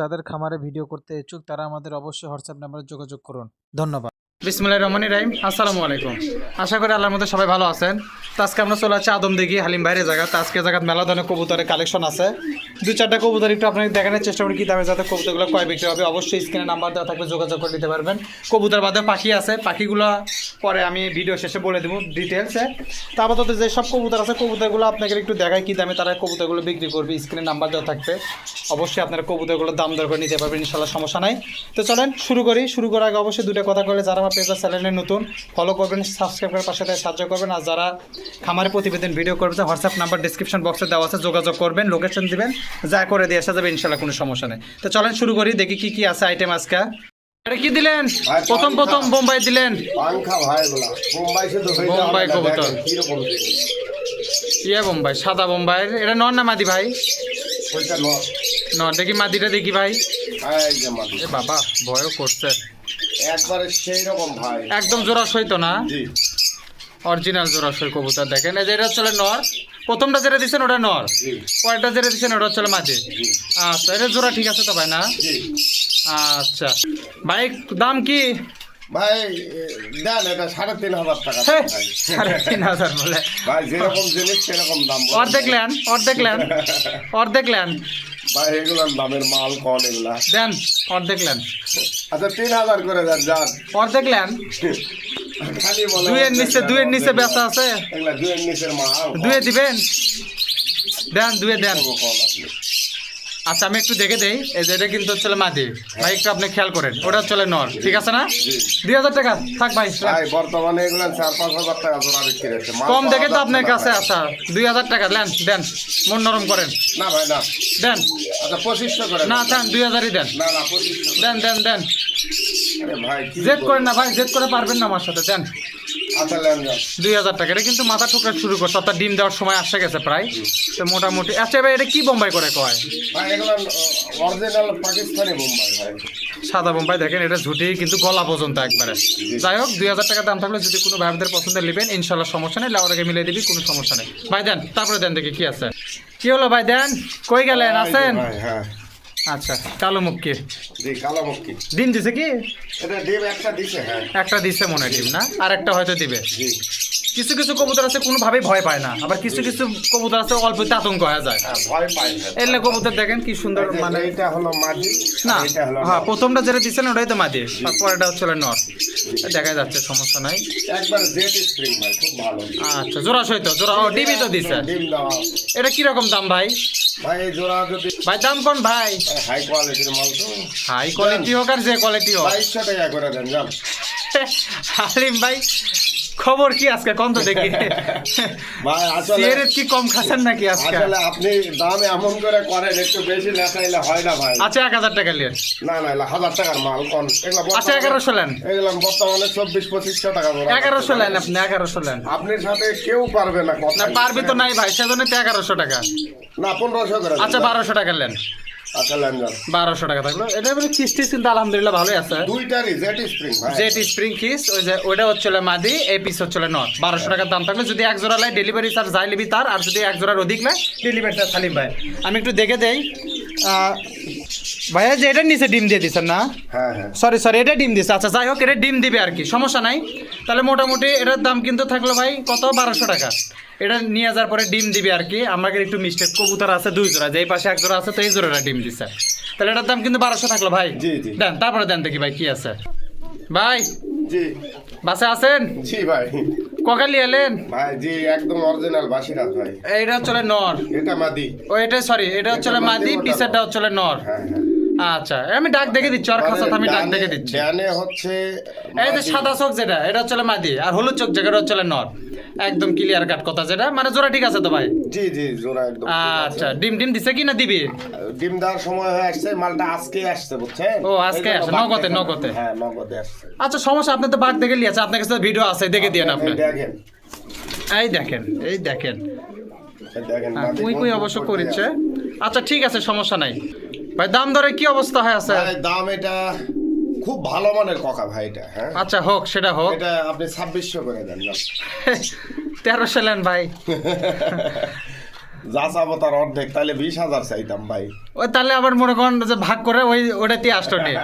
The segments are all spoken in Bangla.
যাদের খামারে ভিডিও করতে ইচ্ছুক তারা আমাদের অবশ্যই হোয়াটসঅ্যাপ নাম্বারে যোগাযোগ করুন। ধন্যবাদ। বিসমিল্লাহির রহমানির রহিম। আসসালামু আলাইকুম। আশা করি আল্লাহর মধ্যে সবাই ভালো আছেন। তো আজকে আমরা চলে আছি আদমদিঘি হালিম ভাইয়ের জায়গা। তো আজকে জায়গায় মেলা ধরনের কবুতরের কালেকশন আছে। 2-4টা কবুতর একটু আপনাকে দেখানোর চেষ্টা করি কী দামে, যাতে কবুতরগুলো কয় বিক্রি হবে। অবশ্যই স্ক্রিনে নাম্বার দেওয়া থাকবে, যোগাযোগ করে নিতে পারবেন। কবুতর বাদে পাখি আছে, পাখিগুলো পরে আমি ভিডিও শেষে বলে দেবো ডিটেলসে। তো আপাতত যে সব কবুতর আছে কবুতরগুলো আপনাকে একটু দেখায় কী দামে তারা কবুতরগুলো বিক্রি করবে। স্ক্রিনে নাম্বার দেওয়া থাকবে, অবশ্যই আপনারা কবুতরগুলোর দাম দর করে নিতে পারবেন, ইনশাল্লাহ সমস্যা নাই। তো চলেন শুরু করি। শুরু করার আগে অবশ্যই দুটো কথা বলে, যারা আমার পেজের চ্যানেলে নতুন ফলো করবেন, সাবস্ক্রাইব করার পাশে সাহায্য করবেন। আর যারা খামারে প্রতিবেদন ভিডিও করবেন, হোয়াটসঅ্যাপ নাম্বার ডিসক্রিপশন বক্সে দেওয়া আছে, যোগাযোগ করবেন, লোকেশন দিবেন, যা করে দিয়ে আসা যাবে, ইনশাল্লাহ কোনো সমস্যা নেই। তো চলেন শুরু করি, দেখি কি কি আছে আইটেম আজকে। এটা কি দিলেন? প্রথম বোম্বাই দিলেন। বোম্বাই কবুতর, ইয়ে বোম্বাই, সাদা বোম্বাই। এটা নর না মাদি ভাই? নর। দেখি মাদিটা দেখি ভাই। এ বাবা, ভয়ও করছে একবারে সেই রকম ভাই, একদম জোড়াশই তো না? অরিজিনাল জোড়াশই কবুতর। দেখেন এই যে এটা হচ্ছে নর। প্রথমটা যেটা দিচ্ছেন ওটা নর, পরেরটা যেটা দিচ্ছেন ওটা হচ্ছে মাদি। আচ্ছা, এটা জোড়া ঠিক আছে তো ভাই না? আচ্ছা ভাই, দাম কি ভাই? দেন এটা 3,500 টাকা। 3,500 বলে ভাই, যেরকম জিনিস সেরকম দাম। অর্ধেক লেন ভাই, এগুলার দামের মাল কন এগুলা। দেন অর্ধেক লেন। আচ্ছা 3,000 করে দেন, যান। অর্ধেক লেন। খালি বলে দুইয়ের নিচে বেচা আছে? এগুলা দুইয়ের নিচের মাল। দুয়ে দিবেন? দেন, দুয়ে দেন। কল আপনি। আচ্ছা আমি একটু দেখে দেই। এই যে এটা কিন্তু হচ্ছে মাদি ভাই, একটু আপনি খেয়াল করেন। ওটা হচ্ছে নর, ঠিক আছে না? 2,000 টাকা থাক ভাই। ভাই বর্তমানে এগুলা 4-5 হাজার টাকা জোড়া বিক্রি হচ্ছে। কম দেখে তো আপনার কাছে আসা। 2,000 টাকা দেন, দেন, মন নরম করেন। না ভাই না, দেন। আচ্ছা 2500 করে না দেন, 2,000ই দেন। না না 2500 দেন দেন দেন। আরে ভাই কি জেদ করেন না ভাই, জেদ করে পারবেন না আমার সাথে। দেন আচ্ছা লেন যান। 2,000 টাকা। এটা কিন্তু মাথা ঠোকরা শুরু করছে, অর্থাৎ ডিম দেওয়ার সময় আসে গেছে প্রায়। তো মোটামুটি আচ্ছা ভাই, এটা কি বোম্বাই করে কয়? ভাই এগুলা অরিজিনাল পাকিস্তানি বোম্বাই ভাই। সাদা বোম্বাই। দেখেন এটা ঝুটি কিন্তু গলা পর্যন্ত একবারে। যাই হোক, 2,000 টাকা দাম থাকলে যদি কোনো ভাইদের পছন্দের নেবেন, ইনশাল্লাহ সমস্যা নেই, লাউরাকে মিলিয়ে দিবি, কোনো সমস্যা নেই। ভাই দেন, তারপরে দেন দেখি কি আছে। কি হলো ভাই, দেন। কই গেলেন, আছেন? ভাই হ্যাঁ। আচ্ছা, কালো মুক্কি। জি কালো মুক্কি। ডিম দিছে কি? এটা ডিম একটা দিছে। হ্যাঁ একটা দিছে মনে হয় ডিম, না? আর একটা হয়তো দিবে। জি। কিছু কিছু কবুতর আছে কোনোভাবেই ভয় পায় না, আবার কিছু কিছু কবুতর আছে অল্পতে আতঙ্ক হয়ে যায়। ভয় পাই না। এলে কবুতর দেখেন কি সুন্দর, মানে এটা হলো মাদি না, এটা হলো হ্যাঁ প্রথমটা যেটা দিচ্ছেন ওটাই তো মাদি, তারপর এটা হচ্ছে নর। দেখা যাচ্ছে, সমস্যা নাই। একবার জেট স্প্রিং ভাই, খুব ভালো। আচ্ছা, জোড়া সহিত জোড়া। ও ডিমই তো দিছে। ডিম দাও এটা কিরকম দাম ভাই? ভাই এই জোড়া যদি ভাই দাম কোন ভাই? হাই কোয়ালিটির মাল তো। হাই কোয়ালিটি হোক আর যে কোয়ালিটি হোক, 2200 টাকা করে দেন যান। হালিম ভাই খবর কি আজকে কোন তো দেখি। ভাই আসলে সিয়ারের কি কম খাচ্ছেন নাকি আজকে? আসলে আপনি দাম এমন করে করেন, একটু বেশি লেখাইলে হয় না ভাই। আচ্ছা 1,000 টাকা নিয়ে। না না, 1000 টাকার মাল কোন এগুলা? আচ্ছা 1100 নেন। এগুলা বর্তমানে 24-2500 টাকা জোড়া। 1100 নেন আপনি, 1100 নেন। আপনার সাথে কেউ পারবে না কথা। না পারবি তো নাই ভাই, সেজন্য তো 1100 টাকা। না 1500 করে। আচ্ছা 1200 টাকা নেন। আচ্ছা লেন যান। 1200 টাকা থাকলো। এটা মানে কিস্তি কিন্তু আলহামদুলিল্লাহ ভালোই আছে। দুইটারই জেট স্প্রিং ভাই। জেট স্প্রিং কিস, ওই যে ওইটা হচ্ছে মাদি, এই পিস হচ্ছে নট। 1200 টাকার দাম থাকলে যদি এক জোড়া লাই ডেলিভারি চার্জ যাই লিবি তার, আর যদি এক জোড়ার অধিক লাই ডেলিভারি চার্জ সালিম ভাই। আমি একটু দেখে দেই ভাইয়া, যে এটা নিচে ডিম দিয়ে দিচ্ছেন না? হ্যাঁ হ্যাঁ সরি এটা ডিম দিচ্ছে। আচ্ছা যাই হোক, এটা ডিম দিবে আর কি, সমস্যা নাই। তাহলে মোটামুটি এটার দাম কিন্তু থাকলো ভাই কত? 1200 টাকা। এটা নিয়ে যাওয়ার পরে ডিম দিবে আর কি। আমাকে একটু মিস্টেক, কবুতর আছে 2 জোড়া, যে এই পাশে 1 জোড়া আছে, তো এই জোড়াটা ডিম দিচ্ছে। তাহলে এটার দাম কিন্তু 1200 থাকলো ভাই। জি জি। দেন, তারপরে দেন দেখি ভাই কি আছে। ভাই জি বাসে আছেন? জি ভাই। ককালি এলেন ভাই জি, একদম অরিজিনাল বাসিরাজ ভাই। এইটা হচ্ছে নর। এটা মাদি। ও এটা সরি, এটা হচ্ছে মাদি, পিছেরটা হচ্ছে নর। হ্যাঁ হ্যাঁ। আচ্ছা আমি ডাক দেখে দিচ্ছি, আর খাসা আমি ডাক দেখে দিচ্ছি। ডানে হচ্ছে এই যে সাদা চোখ যেটা, এটা হচ্ছে মাদি, আর হলুদ চোখ যেটা হচ্ছে নর। একদম ক্লিয়ার কাট কথা যেটা, মানে জোড়া ঠিক আছে তো ভাই? জি জি জোড়া একদম। আচ্ছা ডিম দিছে কি না দিবি? ডিম দেওয়ার সময় হয়ে আসছে, মালটা আজকে আসছে বুঝছেন? ও আজকে আসছে, নগদে। হ্যাঁ নগদে আসছে। আচ্ছা সমস্যা, আপনি তো বাঘ দেখে লিয়েছে, আপনার কাছে ভিডিও আছে, দেখে দিয়ে আপনি। দেখেন এই দেখেন দেখেন কুই অবশ্য করেছে। আচ্ছা ঠিক আছে, সমস্যা নাই ভাই। দাম দরে কি অবস্থা হয়ে আছে? দাম এটা খুব ভালো মানের ককা ভাই এটা। হ্যাঁ আচ্ছা হোক, সেটা হোক। এটা আপনি 2600 করে দেন না। 1300 নেন ভাই। যা চাবো তার অর্ধেক, তাহলে 20,000 চাইতাম ভাই। ওই তাহলে আবার মনে করেন যে ভাগ করে ওটাতে আসতো নিয়ে।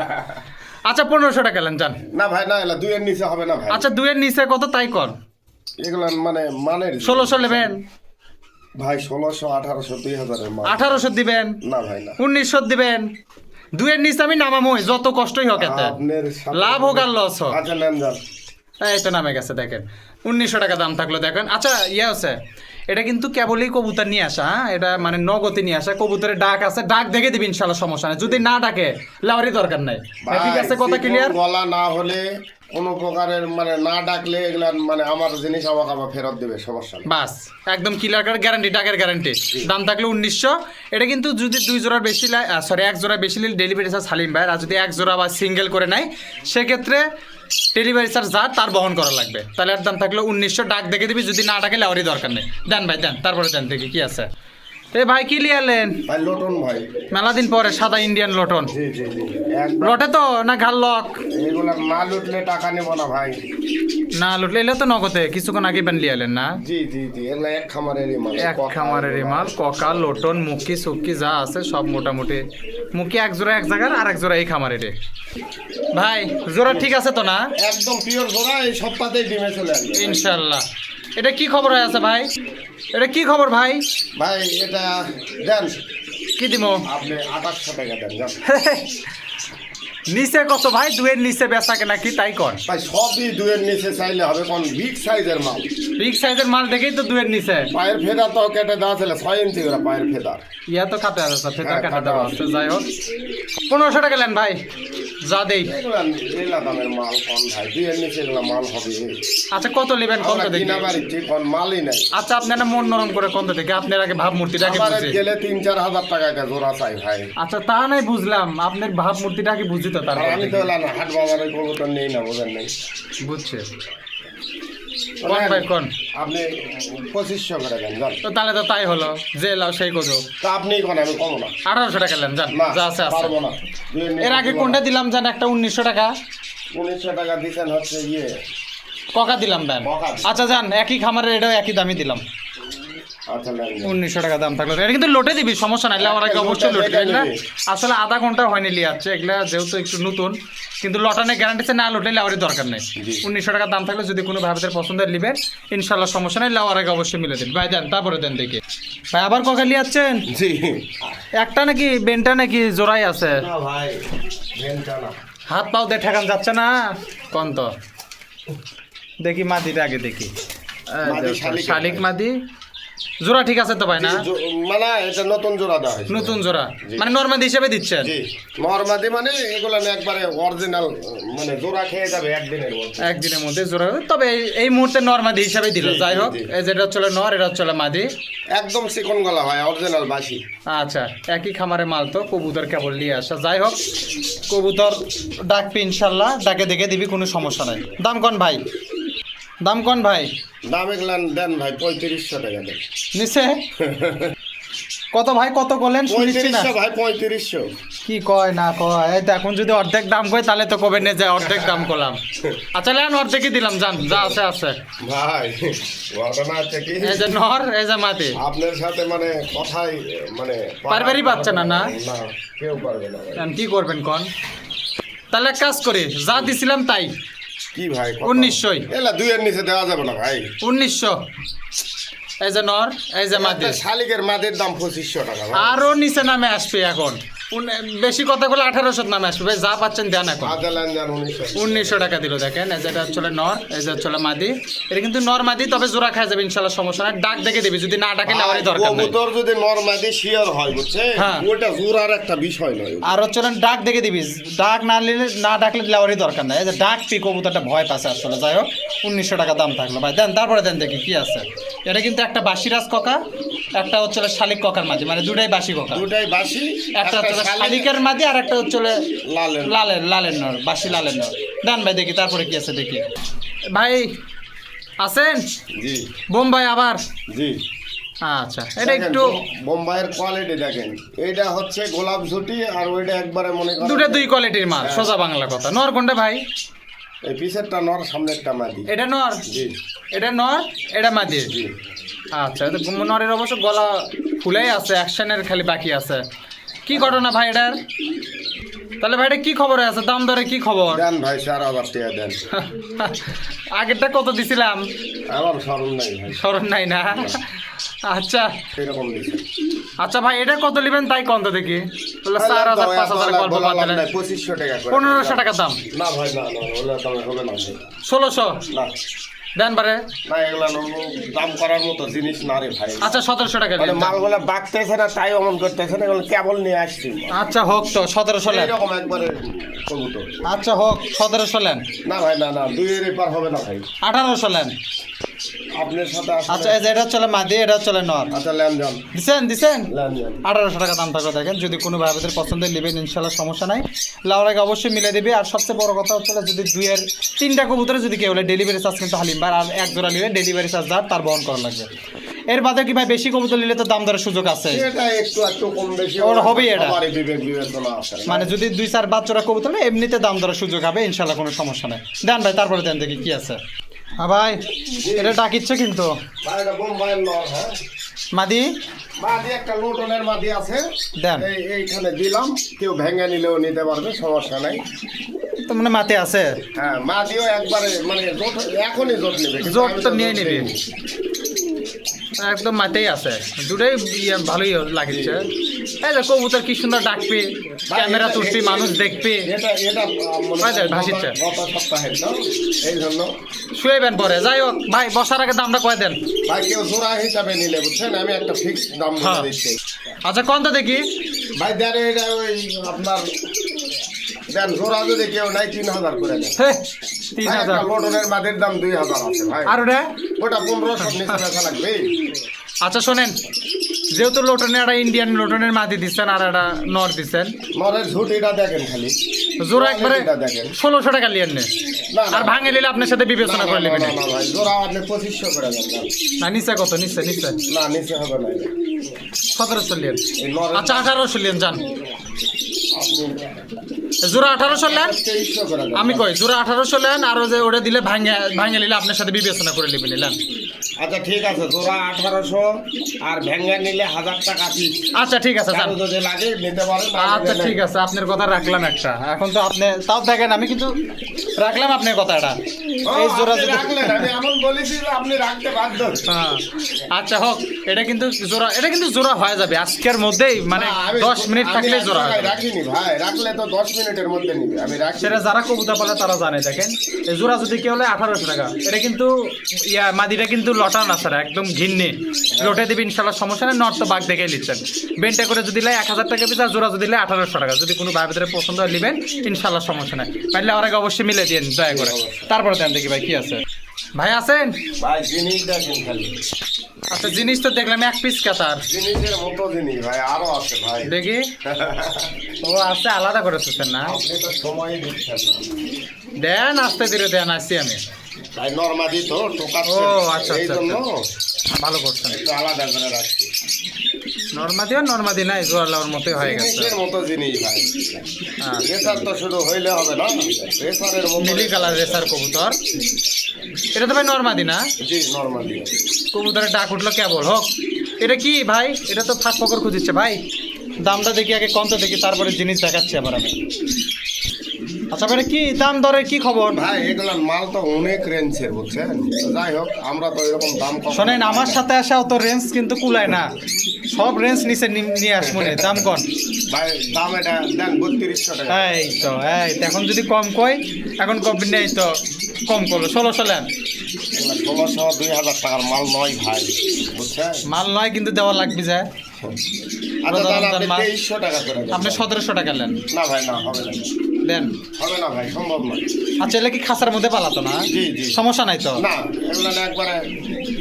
আচ্ছা 1500 টাকা নেন যান। না ভাই না, এলা 2 এর নিচে হবে না ভাই। আচ্ছা 2 এর নিচে কত তাই কর। এগুলা মানে মানের 1600 নেবেন ভাই, 1600, 1800, 2000 এর মাল। 1800 দিবেন না ভাই না, 1900 দিবেন। 2 এর নিচে আমি নামামই, যত কষ্টই হোক এতে, আপনার সাথে লাভ হোক আর লস হোক। আচ্ছা নেন যান। এই তো নামে গেছে দেখেন, 1900 টাকা দাম থাকলো দেখেন। আচ্ছা ইয়ে আছে, এটা কিন্তু কেবলই কবুতর নিয়ে আসা, হ্যাঁ এটা মানে নগদে নিয়ে আসা। কবুতরের ডাক আছে, ডাক দেখে দিবি ইনশাল্লাহ, সমস্যা নেই। যদি না ডাকে লাউরি দরকার নাই। ঠিক আছে, কথা ক্লিয়ার। গলা না হলে কোনো প্রকারের মানে না ডাকলে এগুলা মানে আমার জিনিস আমাকে আবার ফেরত দেবে, সমস্যা নেই। বাস একদম ক্লিয়ার কার গ্যারান্টি, ডাকের গ্যারান্টি। দাম থাকলো 1900। এটা কিন্তু যদি 2 জোড়ার বেশি সরি 1 জোড়া বেশি নিলে ডেলিভারি চার্জ হালিম ভাই। আর যদি 1 জোড়া বা সিঙ্গেল করে নেয় সেক্ষেত্রে ডেলিভারি চার্জ যা তার বহন করা লাগবে। তাহলে এর দাম থাকলো 1900। ডাক দেখে দিবি, যদি না ডাকে লাউরি দরকার নেই। দেন ভাই দেন, তারপরে দেন দেখি কি আছে। এ ভাই কি লিয়ালেন? ভাই লোটন ভাই, মেলা দিন পরে সাদা ইন্ডিয়ান লটন। জি জি জি, একদম। লটে তো না ঘাল লক? এগুলা না লুটলে টাকা নেব না ভাই। না লুটলে এলে তো নগদে কিছুক্ষণ আগে বান লিয়ালেন না? জি জি জি, এগুলা এক খামারেরই মাল। এক খামারের মাল। ককা লটন মুখি সুকি যা আছে সব মোটামুটি। মুখি 1 জোড়া এক জায়গার, আর 1 জোড়া এই খামারের। ভাই জোড়া ঠিক আছে তো না? একদম পিওর জোড়া, এই সপ্তাহতেই ডিমে চলে আসবে ইনশাল্লাহ। এটা কি খবর হয়ে আছে ভাই? এটা কি খবর ভাই? ভাই। এটা দেন, কি দিমো? আপনি 2800 টাকা দেন যান। নিচে কত ভাই? 2 এর নিচে বেচা কেনা কি তাই কর? ভাই সবই 2 এর নিচে চাইলে হবে, কোন বিগ সাইজের মাল। বিগ সাইজের মাল দেখেই তো 2 এর নিচে। পায়ের ফেদা তো কেটে দেওয়া ছিল 6 ইঞ্চি করে পায়ের ফেদা। ইয়া তো কাটে আছে, ফেতার হ্যাঁ, কাটা কাটা দেওয়া আছে। আছে। যাই হোক 1500 টাকা নেন ভাই, যা দেই। এগুলা এলা দামের মাল কোন ভাই, 2 এর নিচে এগুলা মাল হবে। আচ্ছা কত নেবেন কোনটা আমরা দেখি? কিনা বাড়ি ঠিক কোন মালই নাই। আচ্ছা আপনারা মন নরম করে কোনটা দেখি, আপনার আগে ভাবমূর্তিটাকে আমার বুঝি। গেলে 3-4 হাজার টাকা একটা জোড়া চাই ভাই। আচ্ছা তা নাই বুঝলাম, আপনার ভাবমূর্তিটাকে বুঝি তো আর তারপর আমি তো এলা না হাট বাজারে কবুতর নেই না, বোঝেন নাই। বুঝছে। কোন ভাই কোন? আপনি 2500 করে দেন যান। তো তাহলে তো তাই হলো, যে লাও সেই কত। তা আপনি কোন, আমি কম না। 1800 টাকা নেন যান, না যা আছে আছে। পারবো না। 2 এর নিচে এর আগে দিব কোনটা না। দিলাম জান? একটা 1900 টাকা 1900 টাকা দিছেন হচ্ছে ইয়ে ককা দিলাম দেন। ককা। আচ্ছা যান, একই খামারের এটাও একই দামই দিলাম। আচ্ছা নেন নেন। 1900 টাকা দাম থাকলো। এটা কিন্তু লোটে দিবি, সমস্যা নাই। আমার আগে অবশ্যই লোটে দিবি না। আসলে আধা ঘন্টা হয়নি লিয়াচ্ছে এগুলা, যেহেতু একটু নতুন। কিন্তু লটানে গ্যারান্টি না লোটে লাউরি দরকার নেই। 1900 টাকা দাম থাকলে যদি কোনো ভাইদের পছন্দের নিবেন ইনশাল্লাহ সমস্যা নেই, লাউর আগে অবশ্যই মিলে দিন ভাই। দেন তারপরে দেন দেখি ভাই। আবার ককা লিয়াচ্ছেন? জি। একটা নাকি বেনটা নাকি জোড়াই আছে? না ভাই, ভেনটা না। হাত পাও দিয়ে ঠেকান যাচ্ছে না কোন তো। দেখি মাদিটা আগে দেখি। মাদি শালিক। শালিক মাদি জোড়া ঠিক আছে তো ভাই না? মানে এটা নতুন জোড়া দেওয়া হয়েছে। নতুন জোড়া জি। মানে নরমাদি হিসেবে দিচ্ছেন? জি, নরমাদি মানে এগুলো না একবারে অরিজিনাল, মানে জোড়া খেয়ে যাবে একদিনের মধ্যে। একদিনের মধ্যে জোড়া হবে। তবে এই মুহূর্তে নরমাদি হিসাবে দিল। জি, যাই হোক, জি। এই যেটা হচ্ছে নর, এটা হচ্ছে মাদি। একদম চিকন গলা হয়, অরিজিনাল বাসি। আচ্ছা একই খামারে মাল তো, কবুতর কেবল নিয়ে আসা। যাই হোক কবুতর ডাকবি ইনশাল্লাহ, ডাকে দেখে দিবি, কোনো সমস্যা নাই। দাম কোন ভাই? দাম কোন ভাই? দাম এগুলান দেন ভাই 3500 টাকা দেন। নিচে কত ভাই? কত বলেন শুনছি না। 3500 ভাই, 3500। কি কয় না কয়? এই তো এখন যদি অর্ধেক দাম কয় তাহলে তো কবে নে যায়, অর্ধেক দাম করলাম। আচ্ছা লেন অর্ধেকই দিলাম, জান যা আছে আছে। ভাই ঘটনা হচ্ছে কি, এই যে নর, এই যে মাটি। আপনার সাথে মানে কথাই মানে পারবারই পাচ্ছে না, না? না কেউ পারবে না ভাই। এখন কি করবেন কোন? তাহলে এক কাজ করি, যা দিছিলাম তাই কি ভাই 1900 এলা 2 এর নিচে দেওয়া যাবে না ভাই। 1900। এই যে নর, এই যে মাটি। একটা শালিকের মাদের দাম 2500 টাকা ভাই। আরো নিচে নামে আসবে এখন। বেশি কথা বলে 1800 নামে আসবে ভাই, যা পাচ্ছেন দেন এখন। আদালান জান 1900। 1900 টাকা দিল দেখেন। এই যেটা হচ্ছে নর, এই যে হচ্ছে মাদি। এটা কিন্তু নর মাদি, তবে জোড়া খাওয়া যাবে ইনশাল্লাহ, সমস্যা নাই। ডাক দেখে দিবি, যদি না ডাকে লাউরি দরকার নেই। কবুতর যদি নরমাদি শিওর হয় বুঝছে, হ্যাঁ। ওটা জোড়ার একটা বিষয় নয়। আর হচ্ছে ডাক দেখে দিবি, ডাক না নিলে না ডাকলে লাউরি দরকার নাই। এই যে ডাক পি কবুতরটা ভয় পাচ্ছে আসলে। যাই হোক 1900 টাকা দাম থাকলো ভাই। দেন তারপরে দেন দেখি কি আছে। এটা কিন্তু একটা বাসিরাজ ককা, একটা হচ্ছে শালিক ককার মাঝে, মানে দুটাই বাসি ককা। দুটাই বাসি, একটা হচ্ছে শালিকের মাঝে আর একটা হচ্ছে লালের। লালের নর, বাসি লালের নর। ডান ভাই দেখি তারপরে কি আছে দেখি ভাই। আছেন জি বোম্বাই আবার? জি। আচ্ছা এটা একটু বোম্বাইয়ের কোয়ালিটি দেখেন, এইটা হচ্ছে গোলাপ ঝুটি আর ওইটা একবারে মনে করেন দুটো দুই কোয়ালিটির মাল, সোজা বাংলা কথা। নর কোনটা ভাই? এই পিছেরটা নর, সামনেরটা মাদি। এটা নর, জি এটা নর, এটা মাদি। জি। আচ্ছা, তো নরের অবশ্য গলা ফুলেই আছে, অ্যাকশনের খালি বাকি আছে। কি ঘটনা ভাই এটার? তাহলে ভাই এটা কি খবরে আছে, দাম দরে কি খবর? দেন ভাই 4,000 টাকা দেন। আগেরটা কত দিছিলাম? আমার স্মরণ নাই ভাই, স্মরণ নাই না? আচ্ছা এরকম দিছে। আচ্ছা ভাই, এটা কত নেবেন তাই কত দেখি? তাহলে 4,000 5,000 গল্প বাদ দিলেন। 2500 টাকা করে। 1500 টাকা দাম। না ভাই না না, ওগুলো দাম হবে না ভাই। 1600 না দেন পারে। না, এগুলো দাম করার মতো জিনিস না রে ভাই। আচ্ছা 1700 টাকা মানে দিন। মালগুলো বাড়তেছে না তাই অমন করতেছে না, এগুলো কেবল নিয়ে আসছি। আচ্ছা হোক, তো 1700 নেন। এরকম একবারে কবুতর। আচ্ছা হোক, 1700 নেন। না ভাই না না, দুইয়ের এপার হবে না ভাই। 1800 নেন। আপনার সাথে আচ্ছা এই যে এটা চলে মাদি, এটা চলে নর। আচ্ছা লেনদেন দিছেন লেনদেন। 1800 টাকা দাম থাকবে। দেখেন যদি কোনো ভাইদের পছন্দের নেবেন ইনশাল্লাহ সমস্যা নাই, লাউরাকে অবশ্যই মিলে দেবে। আর সবচেয়ে বড় কথা হচ্ছে যদি 2-এর 3টা কবুতরে যদি কেউ হলে ডেলিভারি চার্জ কিন্তু হালিম ভাই, আর এক জোড়া নিলে ডেলিভারি চার্জ তার বহন করা লাগবে। এর বাদে কি ভাই বেশি কবুতর নিলে তো দাম দরের সুযোগ আছে? এটা একটু কম বেশি ওর হবেই এটা। সবারই বিবেক বিবেচনা আছে। মানে যদি 2-4 বাচ্চারা কবুতর নেয় এমনিতে দাম দরের সুযোগ হবে ইনশাল্লাহ, কোনো সমস্যা নেই। দেন ভাই, তারপরে দেন দেখি কি আছে। হ্যাঁ ভাই, এটা ডাকিচ্ছে কিন্তু ভাই এটা বোম্বাইয়ের নর। হ্যাঁ মাদি মাদি একটা লোটনের মাদি আছে, দেন। এইখানে দিলাম, কেউ ভেঙে নিলেও নিতে পারবে, সমস্যা নাই। তো মানে মাতে আছে, হ্যাঁ মাদিও একবারে মানে এখনই জোট নেবে, জোট তো নিয়ে নিবি। একদম মাতেই আছে, দুটোই ভালোই লাগছে। এই যে কবুতর কি সুন্দর ডাকবি, ক্যামেরা তুলবি, মানুষ দেখবি। এটা এটা ভাই দেখ, ভাসিচ্ছে। গত সপ্তাহে তো এই জন্য শুয়েবেন পরে। যাই হোক ভাই, বসার আগে দামটা কয়ে দেন। ভাই কেউ জোড়া হিসাবে নিলে বুঝছেন, আমি একটা ফিক্স দাম বলে হ্যাঁ। দিচ্ছি। আচ্ছা কোন তো দেখি ভাই দেন এটা ওই আপনার দেন জোড়া যদি কেউ নাই 3,000 করে দেন। হে, ভাই, 3000। একটা লোটনের মাদির দাম 2,000 আছে ভাই। আর ওটা ওটা 1500 নিচে বেচা লাগবে। আচ্ছা শোনেন, যেহেতু লোটনে একটা ইন্ডিয়ান লোটনের মাদি দিচ্ছেন আর একটা নর দিচ্ছেন, নরের ঝুটিটা দেখেন খালি, জোড়া একবারে কোয়ালিটিটা দেখেন। 1600 টাকা লিয়েন নে। না, না, আর ভাঙে নিলে আপনার সাথে না, বিবেচনা না, করে না, নেবেন। না, না ভাই, জোড়া আপনি 2500 করে দেন না। না নিচে কত? নিচে নিচে না নিচে হবে না এটা। 1700 লিয়েন। এই নরের আচ্ছা 1800 লিয়েন যান। আপনি জোড়া 1800 লেন। 2300 করে দেন। আমি কই জোড়া 1800 লেন, আর ওই যে ওটা দিলে ভাঙে নিলে আপনার সাথে বিবেচনা করে নেবেন। নিলেন আচ্ছা ঠিক আছে, জোড়া 1800 আর ভেঙ্গা নিলে 1000 টাকা পিস। আচ্ছা ঠিক আছে যান। কারো যদি লাগে নিতে পারেন। আচ্ছা ঠিক আছে, আপনার কথা রাখলাম একটা। এখন তো আপনি তাও দেখেন, আমি কিন্তু রাখলাম আপনার কথাটা। এই জোড়া যদি রাখলেন, আমি এমন বলেছি যে আপনি রাখতে বাধ্য। হ্যাঁ, আচ্ছা হোক, এটা কিন্তু জোড়া হয়ে যাবে আজকের মধ্যেই, মানে না, আমি- 10 মিনিট আমি থাকলে এক জোড়া হয়ে জায়গায় যাবে। রাখিনি ভাই, রাখলে তো 10 মিনিটের মধ্যে নিবে, আমি রাখি। সেটা যারা কবুতর পালে তারা জানে। দেখেন এই জোড়া যদি কেউ হলে 1800 টাকা। এটা কিন্তু মাদিটা কিন্তু লটা না স্যার, একদম ঘিন্নি লোটে দিবি ইনশাল্লাহ, সমস্যা নেই। নট তো বাঘ দেখে নিচ্ছেন। বেনটা করে যদি লাই 1000 টাকা পিস, আর জোড়া যদি লাই 1800 টাকা। যদি কোনো ভাই ভিতরে পছন্দ হয় নেবেন ইনশাল্লাহ, সমস্যা নেই। পারলে আর আগে অবশ্যই মিলে দিন দয়া করে। তারপরে দেন দেখি ভাই কি আছে। ভাই আছেন? ভাই জিনিস দেখেন খালি, আচ্ছা জিনিস তো দেখলাম এক পিস কাতার। জিনিসের মতো জিনিস ভাই আরো আছে ভাই। দেখি ও আছে, আলাদা করে শুনছেন না? আপনি তো সময়ই দিচ্ছেন না। দেন আস্তে ধীরে দেন, আসছি আমি। তাই নরমাদি তো টোকাচ্ছে, ও, আচ্ছা, এই আচ্ছা, জন্য ভালো করছেন। একটু আলাদা করে রাখছি। নর্মাদি নাই, জোয়ার লাউর মতোই হয়ে গেছে। জিনিসের মতো জিনিস ভাই। হ্যাঁ, রেসার তো শুধু হইলে হবে না, রেসারের মতো। নীলি কালার রেসার কবুতর। এটা তো ভাই নর্মাদি না? জি নরমাদি। কবুতরের ডাক উঠলো কেবল হোক। এটা কি ভাই? এটা তো ফাঁক ফকর খুঁজিচ্ছে ভাই। দামটা দেখি আগে, কত দেখি, তারপরে জিনিস দেখাচ্ছি আবার আমি। আচ্ছা ভাই কি দাম দরে কি খবর? ভাই এগুলো মাল তো অনেক রেঞ্জের বুঝছেন। তো যাই হোক, আমরা তো এরকম দাম কম। শোনেন, আমার সাথে আসা অত রেঞ্জ কিন্তু কুলায় না। সব রেঞ্জ নিচে নিয়ে আস মনে দাম কন। ভাই দাম এটা দেন 3200 টাকা। এই তো এখন যদি কম কই, এখন কম নেই তো কম করলো 1600 লেন। 1600-2000 টাকার মাল নয় ভাই, বুঝছেন। মাল নয় কিন্তু দেওয়া লাগবে যায়। আচ্ছা দাদা আপনি মাল- 2300 টাকা করে দেন। আপনি 1700 টাকা নেন। না ভাই না, হবে না, দেন। হবে না ভাই, সম্ভব নয়। আচ্ছা এলে কি খাঁচার মধ্যে পালাতো না? জি, জি। সমস্যা নাই তো? না এগুলো না একবারে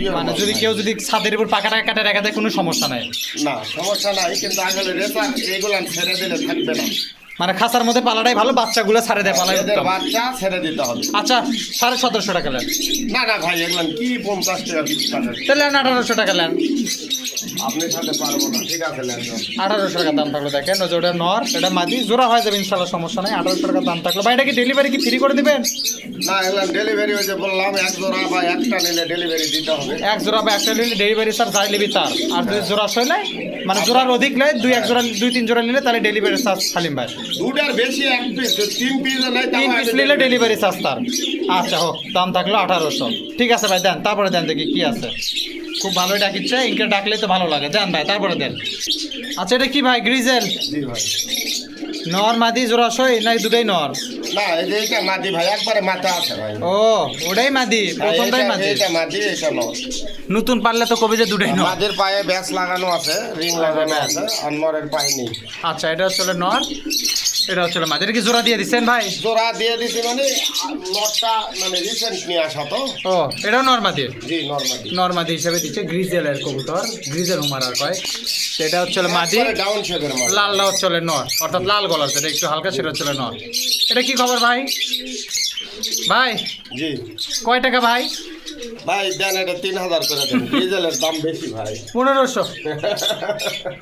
ইয়ে মানে মাল যদি ভাই। কেউ যদি ছাদের উপর পাকা টাকা কাটে রেখে দেয় কোনো সমস্যা নাই। না সমস্যা নাই, কিন্তু আসলে রেসার এগুলো ছেড়ে দিলে থাকবে না। মানে খাঁচার মধ্যে পালাটাই ভালো, বাচ্চাগুলো ছাড়ে দেয় পালাই এদের উত্তম। বাচ্চা ছেড়ে দিতে হবে। আচ্ছা 1750 টাকা নেন, না না ভাই, এগুলো কি 50 টাকা পিস কাটেন? তাহলে 1800 টাকা নেন। আপনি সাথে পারবো না, ঠিক আছে নেন যান। 1800 টাকা দাম থাকলো, দেখেন ওই যে ওটা নর, এটা মাদি, জোড়া হয়ে যাবে ইনশাল্লাহ, সমস্যা নাই। 1800 টাকা দাম থাকলো ভাই, এটা কি ডেলিভারি কি ফ্রি করে দিবেন? না এগুলো ডেলিভারি হয়েছে বললাম, এক জোড়া বা একটা নিলে ডেলিভারি দিতে হবে। এক জোড়া বা একটা নিলে ডেলিভারি চার্জ যাই নিবি তার, আর যদি জোড়া হইলে মানে জোড়ার অধিক নেয়, দুই তিন জোড়া নিলে তাহলে ডেলিভারি চার্জ হালিম ভাই। দুটার বেশি এক পিস, 3 পিস নেই, 3 পিস নিলে ডেলিভারি চার্জ তার। আচ্ছা হোক, দাম থাকলো 1800। ঠিক আছে ভাই দেন, তারপরে দেন দেখি কি আছে। খুব ভালোই ডাকিচ্ছে, ইনকে ডাকলে তো ভালো লাগে, দেন ভাই তারপরে দেন। আচ্ছা এটা কি ভাই, গ্রিজেল জি ভাই। নর মাদি জোড়া সই নাই দুটাই নর? না এই যে এটা মাদি ভাই, একবারে মাথা আছে ভাই। ও ওটাই মাদি, প্রথমটাই মাদি। এটা মাদি, এটা নর। নতুন পারলে তো কবে যে দুটাই নর। মাদের পায়ে ব্যাস লাগানো আছে, রিং লাগানো আছে, আর নরের পায়ে নেই। আচ্ছা এটা হচ্ছে নর, এটা হচ্ছে মাদি। এটা কি জোড়া দিয়ে দিচ্ছেন ভাই? জোড়া দিয়ে দিছি মানে নরটা মানে রিসেন্ট নিয়ে আসা তো। ও এটাও নর মাদি? জি নর মাদি। নর মাদি হিসেবে দিচ্ছে, গ্রিজেলের কবুতর, গ্রিজেল হুমার আর কয়। তো এটা হচ্ছে মাদি, ডাউন শেপের মাদি। লালটা হচ্ছে নর, অর্থাৎ লাল গলার যেটা একটু হালকা সেটা হচ্ছে নর। এটা কি খবর ভাই? ভাই জি কয় টাকা ভাই? ভাই দেন এটা 3000 করে দেন, ডিজেলের দাম বেশি ভাই। 1500।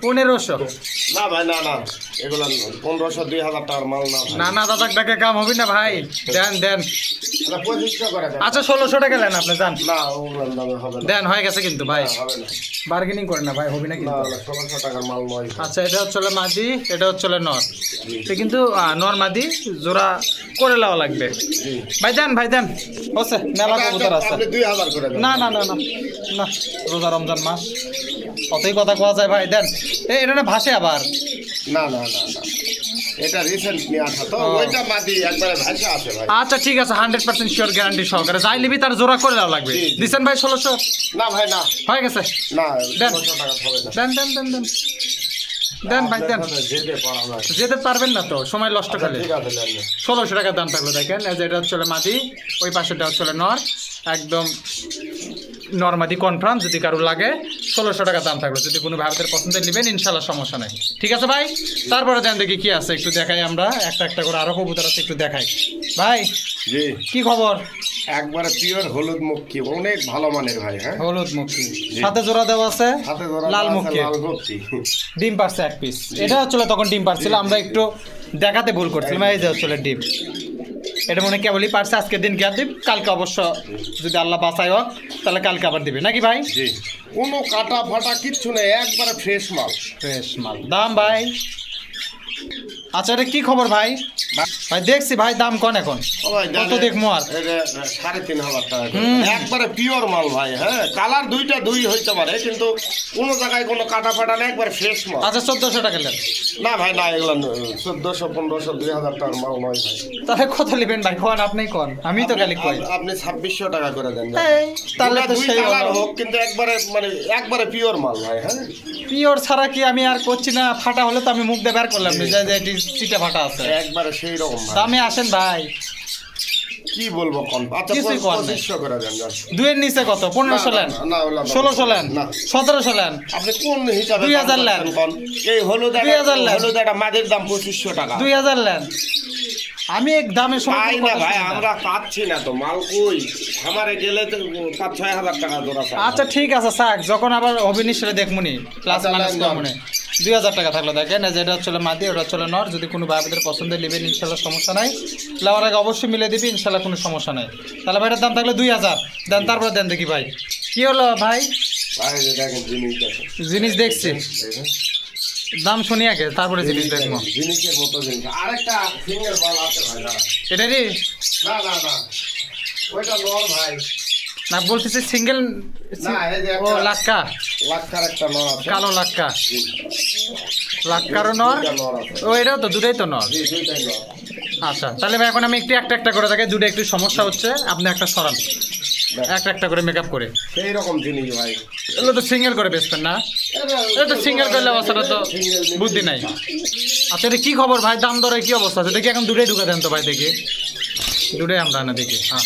1500 না ভাই না না, এগুলো 1500 2000 টাকার মাল না ভাই। না না দাদা টাকা কাম হবে না ভাই, দেন দেন। এটা 2500 করে দেন। আচ্ছা 1600 টাকা নেন আপনি, যান না ওগুলোর দামে হবে না। দেন, হয়ে গেছে কিন্তু ভাই, না, হবে না। বার্গেনিং করেন না ভাই, হবে না না কিন্তু। না 1600 টাকার মাল নয় ভাই। আচ্ছা এটা হচ্ছে মাদি, এটা হচ্ছে নর। তো কিন্তু নর মাদি জোড়া করে নেওয়া লাগবে জি ভাই, দেন ভাই দেন, হচ্ছে মেলা কবুতর আছে। আপনি 2000 করে দেন। না না না না না, রোজা রমজান মাস অতই কথা কোয়া যায় ভাই, দেন। এটা না ভাসে আবার। না না না না, এটা রিসেন্ট নিয়ে আসা তো, ও। ওইটা মাদি একবারে ভাষা আছে ভাই। আচ্ছা ঠিক আছে, 100% শিওর গ্যারান্টি সহকারে যাই নিবি তার জোড়া করে দেওয়া লাগবে। জি, জি। দিচ্ছেন ভাই 1600? না ভাই না হয়ে গেছে, না, দেন। 1600 টাকা হবে না। দেন দেন দেন দেন দেন ভাই দেন। আপনার সাথে যেতে পারা না। যেতে পারবেন না তো, সময় নষ্ট আচ্ছা, খালি। ঠিক আছে দেন। 1600 টাকা দাম থাকলো, দেখেন এই যে এটা হচ্ছে মাদি, ওই পাশেটা হচ্ছে নর, একদম নর্মাদি কনফার্ম। যদি কারো লাগে 1600 টাকা দাম থাকলো, যদি কোনো ভারতের পছন্দের নেবেন ইনশাল্লাহ সমস্যা নেই। ঠিক আছে ভাই, তারপরে দেন দেখি কি আছে একটু দেখাই, আমরা একটা একটা করে আরো কবুতর আছে একটু দেখাই। ভাই জি কি খবর? একবারে পিওর হলুদ মুখী, অনেক ভালো মানের ভাই। হ্যাঁ হলুদ মুখী, সাথে জোড়া দেওয়া আছে, হাতে ধরা লাল আছে, মুখী, লাল মুখী। ডিম পারছে এক পিস। এটা হচ্ছিল তখন ডিম পারছিল, আমরা একটু দেখাতে ভুল করছিলাম। এই যে হচ্ছিল ডিম, এটা মনে কেবলই পারছে, আজকের দিন গ্যাপ দিব, কালকে অবশ্য যদি আল্লাহ বাঁচায় হোক তাহলে কালকে আবার দিবে নাকি ভাই? জি কোনো কাটা ফাটা কিচ্ছু নেই, একবারে ফ্রেশ মাল। ফ্রেশ মাল। দাম ভাই? আচ্ছা এটা কি খবর ভাই? ভাই দেখছি ভাই, দাম কোন এখন ও ভাই, কত জানেন, দেখবো আর? এটা 3500 টাকা করে। একবারে পিওর মাল ভাই। হ্যাঁ কালার দুই হইতে পারে, কিন্তু কোনো জায়গায় কোনো কাটা ফাটা নেই, একবারে ফ্রেশ মাল। আচ্ছা 1400 টাকা নেন। না ভাই না, এগুলো 1400 1500 2000 টাকার মাল নয় ভাই। তাহলে কত নেবেন ভাই, কোন আপনি কোন, আমি তো খালি কই। আপনি 2600 টাকা করে দেন। এই, তাহলে তো দুই সেই কালার হলো। হোক, কিন্তু একবারে মানে একবারে পিওর মাল ভাই। হ্যাঁ পিওর ছাড়া কি আমি আর করছি না, ফাটা হলে তো আমি মুখ দিয়ে বের করলাম না, যে যে এটি চিটা ফাটা আছে। একবারে সেই রকম ভাই। দামে আসেন ভাই, কি বলবো কোন? আচ্ছা কিছুই কর নাই। 2500 করে দেন যান। দুইয়ের নিচে কত? 1500 লেন, না, না, ওগুলো 1600 লেন, না। 1700 লেন, আপনি কোন হিসাবে 2000 দাম লেন। করছেন কোন? এই 2000 লেন। হলুদ একটা মাদের দাম 2500 টাকা। 2000 লেন। আমি এক দামের সময় পাই কোনো না কথা ভাই, শুনি না। আমরা পাচ্ছি না তো মাল। কই আমারে গেলে তো 5-6 হাজার টাকা জোড়া চাই। আচ্ছা ঠিক আছে থাক, যখন আবার অভিনীত সেটা দেখমুনি, প্লাস আচ্ছা, মাইনাস দেন, কমনে। 2000 টাকা থাকলো, দেখেন এই যে এটা হচ্ছে মাদি, ওটা হচ্ছে নর। যদি কোনো ভাইদের পছন্দের নেবেন ইনশাল্লাহ সমস্যা নাই, লাওয়ার আগে অবশ্যই মিলে দিবি ইনশাল্লাহ, কোনো সমস্যা নাই। তাহলে ভাইটার দাম থাকলো 2000 দেন, তারপরে দেন দেখি ভাই কি হলো ভাই। ভাই এই যে দেখেন জিনিস দেখেন। জিনিস দেখছি, দেখেন। দাম শুনি আগে তারপরে জিনিস দেখবো। জিনিসের মতো জিনিস। আরেকটা সিঙ্গেল বল আছে ভাই না। এটারই না না না, ওইটা নর ভাই। না বলতেছি সিঙ্গেল। না এই যে ও একটা লাক্কা, লাক্ষার একটা নর আছে। কালো লাক্কা, জি, লাক্কারও নর। দুইটা নর আছে। ও এটাও তো দুটাই তো নর। জি দুইটাই নর। আচ্ছা তাহলে ভাই এখন আমি একটু একটা একটা করে থাকে, দুটো একটু সমস্যা হচ্ছে, আপনি একটা সরান, একটা একটা করে মেকআপ করে। সেই রকম জিনিস ভাই। এগুলো তো সিঙ্গেল করে বেচবেন না? এটা তো সিঙ্গেল করলে অবস্থাটা তো বুদ্ধি নাই। আচ্ছা এটা কি খবর ভাই, দাম দরে কি অবস্থা আছে দেখি, এখন দুটোই ঢুকে দেন তো ভাই দেখি। দুটোই আমরা না দেখি, হ্যাঁ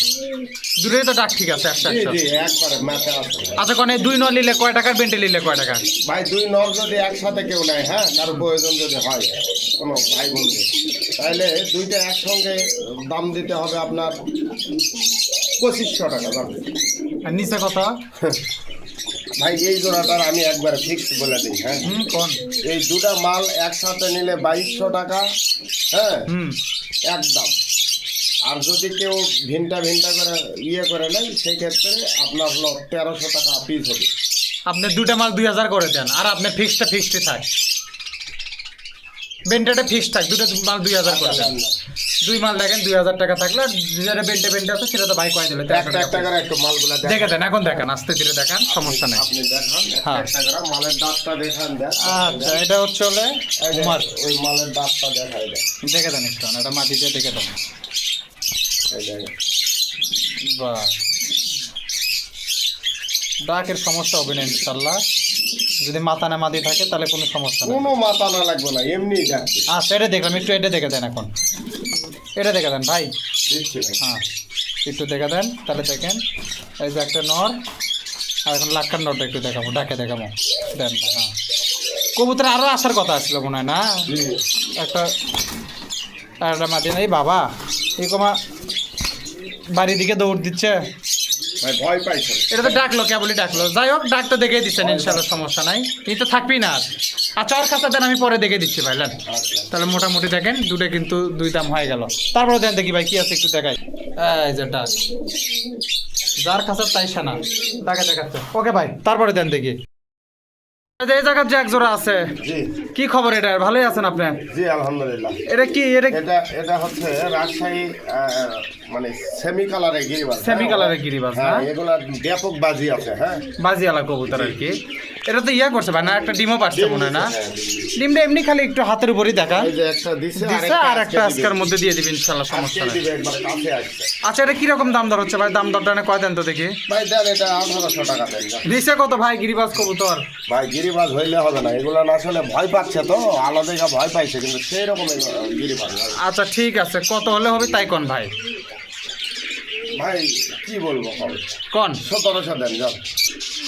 দুটোই তো ডাক ঠিক আছে একশো জি একশো। জি একবারে মাথা আছে। আচ্ছা কোন দুই নর নিলে কয় টাকার বেন্টে নিলে কয় টাকা? ভাই দুই নর যদি একসাথে কেউ নেয়, হ্যাঁ কারো প্রয়োজন যদি হয় কোনো ভাই বন্ধু, তাহলে দুইটা একসঙ্গে দাম দিতে হবে আপনার 2500 টাকা দাম। আর নিচে কত? ভাই এই জোড়াটার আমি একবার ফিক্স বলে দিই, হ্যাঁ কোন? এই দুটা মাল একসাথে নিলে 2200 টাকা, হ্যাঁ একদম। আর যদি কেউ ভিনটা করে করে নেয় সেই ক্ষেত্রে আপনার হলো 1300 টাকা পিস হবে। আপনি দুটা মাল 2000 করে দেন, আর আপনি ফিক্সডই থাক, বেন্টেটা ফিক্স থাক, দুটো মাল 2000 করে দেন। দুই মাল দেখেন 2000 টাকা থাকলে, আর যেটা বেন্টে আছে সেটা তো ভাই কয় দিলে একটা একটা করে একটু মালগুলা দেখে দেন, এখন দেখেন আস্তে ধীরে দেখান, সমস্যা নেই। আপনি দেখান হ্যাঁ। একটা করে মালের দাঁতটা দেখান দেন। আচ্ছা এটা হচ্ছে হলে এই যে উমার, ওই মালের দাঁতটা দেখাই দেন। দেখে দেন একটু, এটা মাটিতে দেখে দেন। এই দেখেন। বাহ, ডাকের সমস্যা হবে না ইনশাল্লাহ, যদি মাথা না মাদি থাকে তাহলে কোনো সমস্যা নেই। কোনো মাথা না লাগবে না, এমনি যাচ্ছে। আচ্ছা এটা দেখলাম, একটু এটা দেখে দেন এখন, এটা দেখে দেন ভাই। দিচ্ছি ভাই। হ্যাঁ একটু দেখে দেন, তাহলে দেখেন এই যে একটা নর, আর এখন লাক্ষার নরটা একটু দেখাবো, ডাকে দেখাবো দেন। হ্যাঁ কবুতর আরও আসার কথা আসলো মনে হয় না, জি। একটা মাটি নেই বাবা, এই কমা বাড়ির দিকে দৌড় দিচ্ছে। ভাই ভয় পাইছে। এটা তো ডাকলো, কেবলই ডাকলো, যাই হোক ডাকতে দেখে দিচ্ছেন ইনশাল্লাহ, সমস্যা নাই, এই তো থাকবি না আর। আচ্ছা ওর কাছে দেন, আমি পরে দেখে দিচ্ছি ভাই লেন। আচ্ছা। তাহলে মোটামুটি দেখেন দুটো কিন্তু দুই দাম হয়ে গেল, তারপরে দেন দেখি ভাই কি আছে একটু দেখাই। এই যে ডাক, যার কাছে তাই সানা ডাকে দেখাচ্ছে। ওকে ভাই তারপরে দেন দেখি। এই যে এই জায়গার যে এক জোড়া আছে, জি কি খবর এটা? ভালোই আছেন আপনি? জি আলহামদুলিল্লাহ। এটা কি? এটা এটা হচ্ছে রাজশাহী মানে সেমি কালারে গিরিবাজ। সেমি কালারের গিরিবাজ না? হ্যাঁ এগুলা ব্যাপক বাজি আছে। হ্যাঁ বাজিয়ালা কবুতর আর কি। এটা তো ইয়া করছে ভাই না, একটা ডিমও পাচ্ছে মনে হয় না? হ্যাঁ, ডিমটা এমনি খালি একটু হাতের উপরই দেখা এই যে একটা দিছে দিচ্ছে, আর একটা আজকের মধ্যে দিয়ে দিবেন ইনশাল্লাহ, সমস্যা নেই। দিবে একবার কাছে আসছে। আচ্ছা এটা কিরকম দাম দর হচ্ছে ভাই? দাম দরটা না কয় দেন তো দেখি। ভাই দেন এটা 1800 টাকা দেন। নিচে কত ভাই গিরিবাজ কবুতর? ভাই গিরিবাজ হইলে হবে না, এগুলা না আসলে ভয় পাচ্ছে তো, আলাদা ভয় পাইছে, কিন্তু সেই রকম গিরিবাজ ভাই। আচ্ছা ঠিক আছে, কত হলে হবে তাই কোন ভাই? ভাই কি বলবো হবে কোন 1700 দেন যান।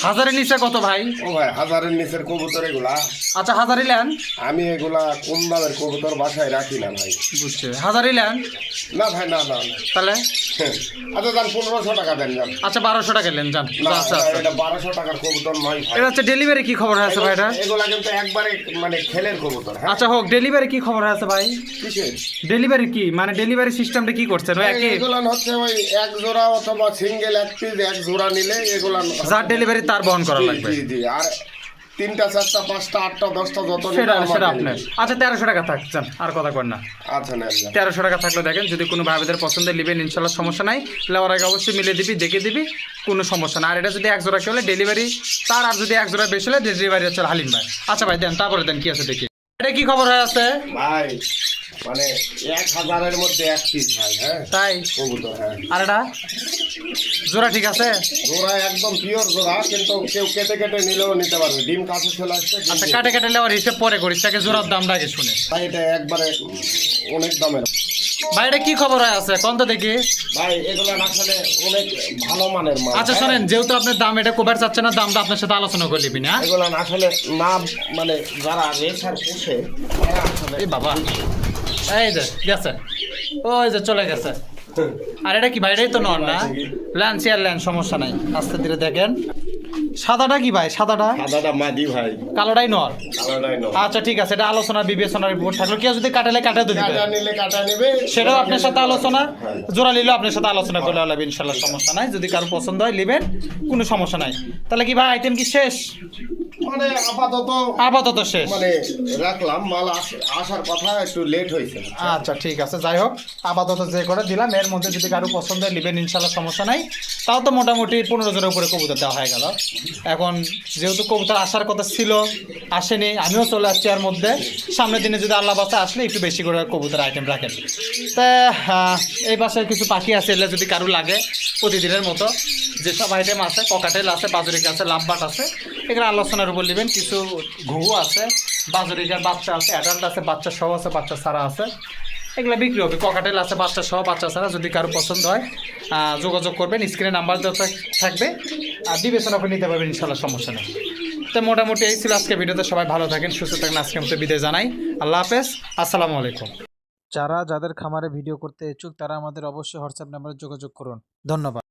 হাজারের নিচে কত ভাই? ও ভাই হাজারের নিচের কবুতর এগুলা, আচ্ছা হাজারই লেন। আমি এগুলা কম দামের কবুতর বাসায় রাখি না ভাই। বুঝছে, হাজারই লেন না ভাই না না না। তাহলে। আচ্ছা যান 1500 টাকা দেন যান। আচ্ছা 1200 টাকা লেন যান। না আচ্ছা আচ্ছা, এটা 1200 টাকার কবুতর নয় ভাই। এটা হচ্ছে ডেলিভারি কি খবর হয়েছে ভাই এটা? এগুলা কিন্তু একবারে মানে খেলের কবুতর। হ্যাঁ আচ্ছা হোক, ডেলিভারি কি খবর হয়েছে ভাই? কিসের? ডেলিভারি কি মানে ডেলিভারি সিস্টেমটা কি করছেন ওই একই? এগুলা হচ্ছে ওই এক জোড়া অথবা সিঙ্গেল এক পিস এক জোড়া নিলে এগুলা যার ডেলিভারি তার বহন করা লাগবে। জি জি। আর 3টা 4টা 5টা 8টা 10টা যত নিলে সেটা আমার সেটা delivery। আপনার। আচ্ছা 1300 টাকা থাক যান, আর কথা কর না। আচ্ছা নেন যান। 1300 টাকা থাকলে দেখেন, যদি কোনো ভাইদের পছন্দ নেবেন ইনশাল্লাহ সমস্যা নাই, লেওয়ার আগে অবশ্যই মিলে দিবি, দেখে দিবি, কোনো সমস্যা না। আর এটা যদি এক জোড়া কি হলে ডেলিভারি তার, আর যদি এক জোড়া বেশি হলে ডেলিভারি হচ্ছে হালিম ভাই। আচ্ছা ভাই দেন, তারপরে দেন কি আছে দেখি। এটা কি খবর হয়ে আছে ভাই মানে 1000-এর মধ্যে এক পিস ভাই। হ্যাঁ তাই? কবুতর। হ্যাঁ আর এটা জোড়া ঠিক আছে? জোড়া একদম পিওর জোড়া, কিন্তু কেউ কেটে কেটে নিলেও নিতে পারবে, ডিম কাছে চলে আসছে। আচ্ছা কাটে কাটে লেওয়ার হিসেব পরে করিস, তাকে জোড়ার দামটা আগে শুনে। ভাই এটা একবারে অনেক দামের ভাই এটা কি খবর হয়ে আছে কোন তো দেখি। ভাই, এগুলো আসলে অনেক ভালো মানের মাল। আচ্ছা শোনেন, যেহেতু আপনার দাম এটা কভার চাচ্ছে না, দামটা আপনার সাথে আলোচনা করে নিবি না। এগুলো আসলে না মানে যারা রেসার পুষে তারা আসলে এই বাবা, এই যে গেছে, ওই যে চলে গেছে। আর এটা কি ভাই? এটাই তো নন না? ল্যান্ড শেয়ার ল্যান্ড, সমস্যা নাই, আস্তে ধীরে দেখেন। সাদাটা কি ভাই? সাদাটা সাদাটা মাদি ভাই, কালোটাই নর। কালোটাই নয়। আচ্ছা ঠিক আছে, এটা আলোচনা বিবেচনার রিপোর্ট থাকলো, কেউ যদি কাটালে কাটা তো দিবে, কাটা নিলে কাটা নেবে, সেটাও আপনার সাথে আলোচনা, জোড়া নিলেও আপনার সাথে আলোচনা করলে হবে ইনশাল্লাহ, সমস্যা নাই। যদি কারো পছন্দ হয় নেবেন, কোনো সমস্যা নাই। তাহলে কি ভাই আইটেম কি শেষ? মানে আপাতত আপাতত শেষ। মানে রাখলাম, মাল আসার কথা একটু লেট হয়েছে। আচ্ছা ঠিক আছে, যাই হোক আপাতত যে করে দিলাম, এর মধ্যে যদি কারো পছন্দ হয় নেবেন ইনশাল্লাহ, সমস্যা নাই। তাও তো মোটামুটি 15 জনের উপরে কবুতর দেওয়া হয়ে গেল। এখন যেহেতু কবুতর আসার কথা ছিল, আসেনি, আমিও চলে আসছি এর মধ্যে। সামনের দিনে যদি আল্লাহ বাসা আসলে একটু বেশি করে কবুতর আইটেম রাখেন। তা এই পাশে কিছু পাখি আছে, এলে যদি কারো লাগে প্রতিদিনের মতো যেসব আইটেম আছে, ককাটেল আছে, বাজরিকা আছে, লাভবাট আছে, এগুলো আলোচনার উপর নেবেন। কিছু ঘুঘু আছে, বাজরিকার বাচ্চা আছে, অ্যাডাল্ট আছে, বাচ্চা সহ আছে, বাচ্চা ছাড়া আছে। এগুলো বিক্রি হবে। ককাটেল আছে বাচ্চা সহ, বাচ্চা ছাড়া। যদি কারো পছন্দ হয় যোগাযোগ করবেন, স্ক্রিনে নাম্বার দেওয়া থাকবে, আর বিবেচনা করে নিতে পারবেন, ইনশাল্লাহ সমস্যা নেই। তো মোটামুটি এই ছিল আজকে ভিডিওতে। সবাই ভালো থাকেন, সুস্থ থাকেন। আজকে মতো বিদায় জানাই। আল্লাহ হাফেজ, আসসালামু আলাইকুম। যাদের খামারে ভিডিও করতে ইচ্ছুক তারা আমাদের অবশ্যই হোয়াটসঅ্যাপ নাম্বারে যোগাযোগ করুন। ধন্যবাদ।